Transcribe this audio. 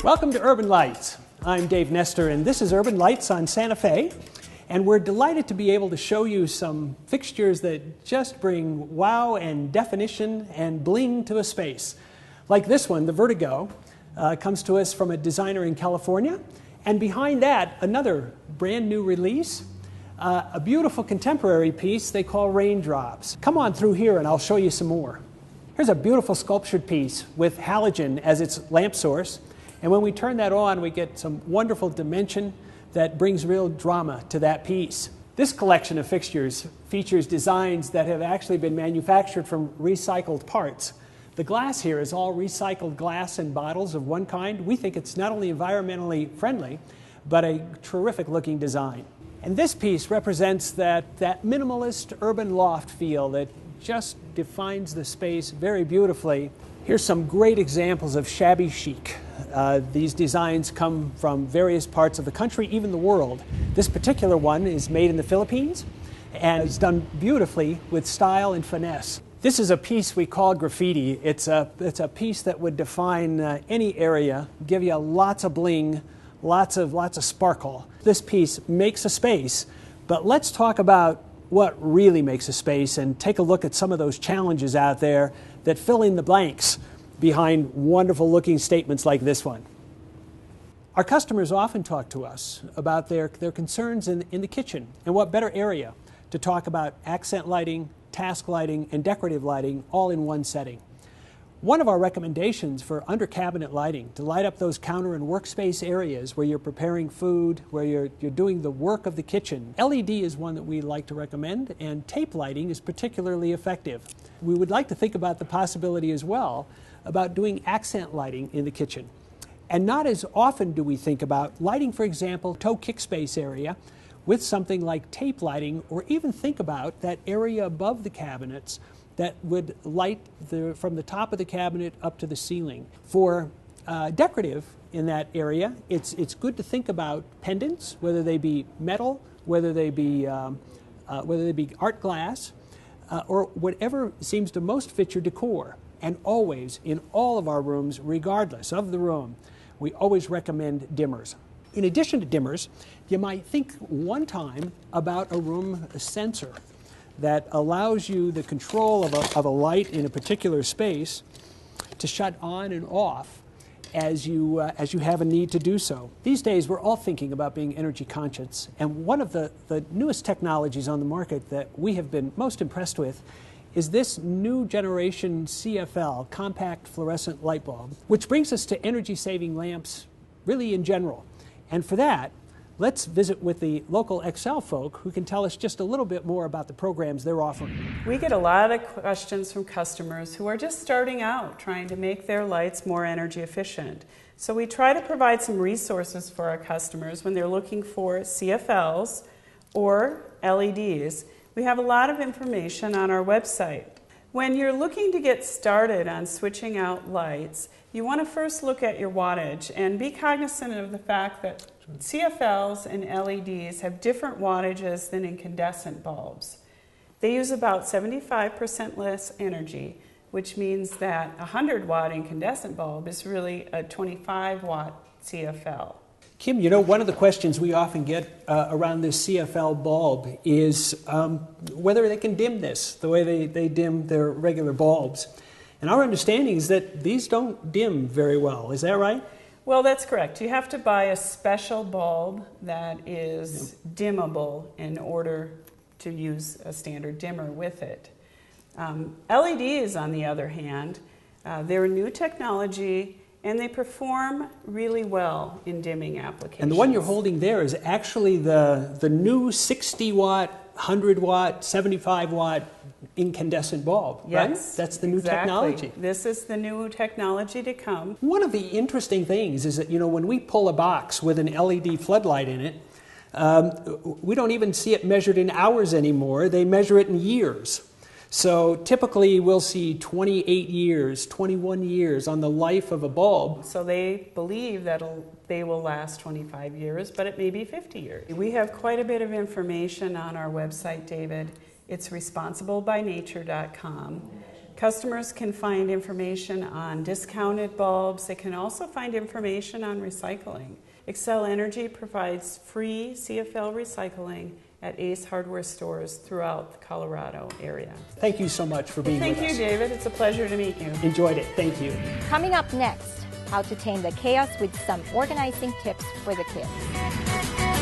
Welcome to Urban Lights. I'm Dave Nestor, and this is Urban Lights on Santa Fe. And we're delighted to be able to show you some fixtures that just bring wow and definition and bling to a space. Like this one, the Vertigo, comes to us from a designer in California. And behind that, another brand new release, a beautiful contemporary piece they call Raindrops. Come on through here and I'll show you some more. Here's a beautiful sculptured piece with halogen as its lamp source. And when we turn that on, we get some wonderful dimension that brings real drama to that piece. This collection of fixtures features designs that have actually been manufactured from recycled parts. The glass here is all recycled glass in bottles of one kind. We think it's not only environmentally friendly, but a terrific looking design. And this piece represents that minimalist urban loft feel that just defines the space very beautifully. Here's some great examples of shabby chic. These designs come from various parts of the country, even the world. This particular one is made in the Philippines and is done beautifully with style and finesse. This is a piece we call graffiti. It's a piece that would define any area, give you lots of bling, lots of sparkle. This piece makes a space, but let's talk about what really makes a space and take a look at some of those challenges out there that fill in the blanks behind wonderful looking statements like this one. Our customers often talk to us about their concerns in the kitchen, and what better area to talk about accent lighting, task lighting, and decorative lighting all in one setting. One of our recommendations for under cabinet lighting to light up those counter and workspace areas where you're preparing food, where you're doing the work of the kitchen, LED is one that we like to recommend, and tape lighting is particularly effective. We would like to think about the possibility as well about doing accent lighting in the kitchen. And not as often do we think about lighting, for example, toe kick space area with something like tape lighting, or even think about that area above the cabinets that would light from the top of the cabinet up to the ceiling. For decorative in that area, it's good to think about pendants, whether they be metal, whether they be art glass, or whatever seems to most fit your decor. And always, in all of our rooms, regardless of the room, we always recommend dimmers. In addition to dimmers, you might think one time about a room sensor that allows you the control of a light in a particular space to shut on and off as you have a need to do so. These days, we're all thinking about being energy conscious, and one of the newest technologies on the market that we have been most impressed with is this new generation CFL, compact fluorescent light bulb, which brings us to energy-saving lamps really in general. And for that, let's visit with the local Excel folk who can tell us just a little bit more about the programs they're offering. We get a lot of questions from customers who are just starting out trying to make their lights more energy efficient. So we try to provide some resources for our customers when they're looking for CFLs or LEDs. We have a lot of information on our website. When you're looking to get started on switching out lights, you want to first look at your wattage and be cognizant of the fact that CFLs and LEDs have different wattages than incandescent bulbs. They use about 75% less energy, which means that a 100-watt incandescent bulb is really a 25-watt CFL. Kim, you know, one of the questions we often get around this CFL bulb is whether they can dim this the way they dim their regular bulbs. And our understanding is that these don't dim very well. Is that right? Well, that's correct. You have to buy a special bulb that is dimmable in order to use a standard dimmer with it. LEDs, on the other hand, they're new technology and they perform really well in dimming applications. And the one you're holding there is actually the new 60-watt, 100-watt, 75-watt incandescent bulb, yes, right? That's the new technology. This is the new technology to come. One of the interesting things is that, you know, when we pull a box with an LED floodlight in it, we don't even see it measured in hours anymore. They measure it in years. So typically we'll see 28 years, 21 years on the life of a bulb. So they believe that they will last 25 years, but it may be 50 years. We have quite a bit of information on our website, David. It's responsiblebynature.com. Customers can find information on discounted bulbs. They can also find information on recycling. Xcel Energy provides free CFL recycling at Ace Hardware stores throughout the Colorado area. Thank you so much for being with us. Thank you, David. It's a pleasure to meet you. Enjoyed it. Thank you. Coming up next, how to tame the chaos with some organizing tips for the kids.